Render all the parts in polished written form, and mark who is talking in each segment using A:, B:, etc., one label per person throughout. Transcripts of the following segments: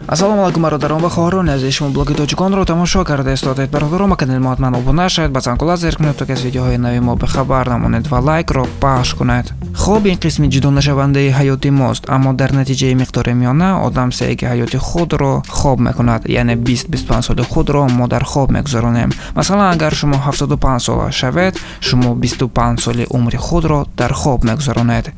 A: ассалому алайкум бародарон ва хоҳарон азизи, шумо блоги тоҷиконро тамошо кардаистед. Бародарон, канали мо ҳатман обуна шавед, ба занкула зер кунед то ки аз видеоҳои нави мо бехабар намонед ва лайкро пахш кунед. Хоб ин қисми ҷудонашавандаи ҳаёти мост, аммо дар натиҷаи миқдори миёна одам сеяги ҳаёти худро хоб мекунад, яъне 20-25 соли худро мо дар хоб мегузаронем. Масалан, агар шумо 75 сола шавед, шумо 25 соли умри худро дар хоб мегузаронед.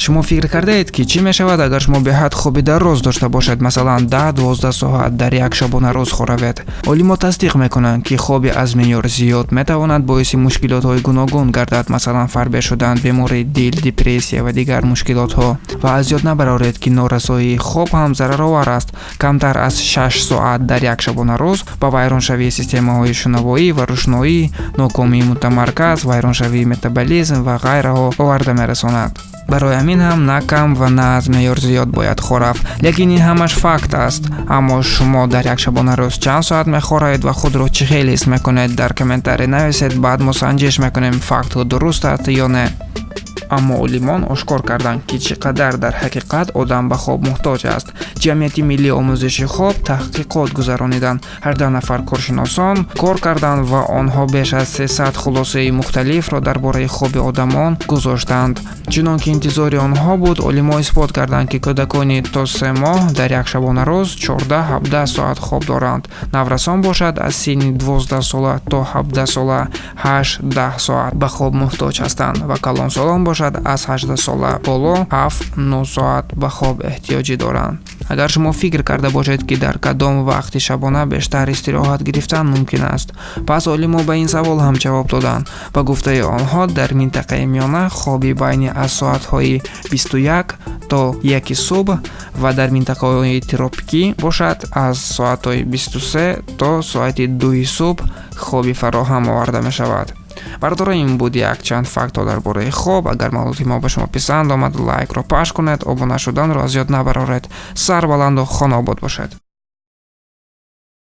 A: шумо фикр кардаед ки чӣ мешавад агар шумо беҳад хоби дароз дошта бошед, масалан 10-12 соат дар як шабона рӯз хоравед? олимо тасдиқ мекунанд ки хоби аз меъёр зиёд метавонад боиси мушкилотҳои гуногун гардад, масалан фарбе шудан, бемории дил, депрессия ва дигар мушкилотҳо. ва аз ёд набароред ки норасоии хоб ҳам зараровар аст. камтар аз 6 соат дар як шабона рӯз ба вайроншавии системаҳои шунавоӣ ва рӯшноӣ, нокомии мутамарказ, вайроншавии метаболизм ва ғайраҳо оварда мерасонад. барои ҳамин ҳам на кам ва на аз меъёр зиёд бояд хӯрафт. лекин ин ҳамаш факт аст. аммо шумо дар як шабона рӯз чанд соат мехӯраед ва худро чӣ хел ҳис мекунед? дар комментарӣ нависед, баъд мо санҷиш мекунем фактҳо дуруст аст ё не. аммо олимон ошкор карданд ки чӣ қадар дар ҳақиқат одам ба хоб муҳтоҷ аст. ҷамъияти миллии омӯзиши хоб таҳқиқот гузарониданд. 18 нафар коршиносон кор карданд ва онҳо беш аз 300 хулосаи мухталифро дар бораи хоби одамон гузоштанд. чунон ки интизори онҳо буд, олимон исбот карданд ки кӯдакони то 3 моҳ дар як шабона рӯз 14-17 соат хоб доранд. наврасон бошад аз синни 12 сола то 17 сола 8-10 соат ба хоб муҳтоҷ ҳастанд ва калонсолон бошад аз 18 сола боло 7-9 соат ба хоб эҳтиёҷӣ доранд. агар шумо фикр карда бошед ки дар кадом вақти шабона бештар истироҳат гирифтан мумкин аст, пас олимо ба ин савол ҳам ҷавоб доданд. ба гуфтаи онҳо, дар минтақаи миёна хоби байни аз соатҳои 21 то 1 субҳ ва дар минтақаҳои тропикӣ бошад аз соатҳои 23 то соати 2 субҳ хоби фароҳам оварда мешавад. бародарон, ин буд якчанд фактҳо дар бораи хоб. агар маълумоти мо ба шумо писанд омад, лайкро паш кунед, обуна шуданро аз ёд набароред. сар баланду хонобод бошед.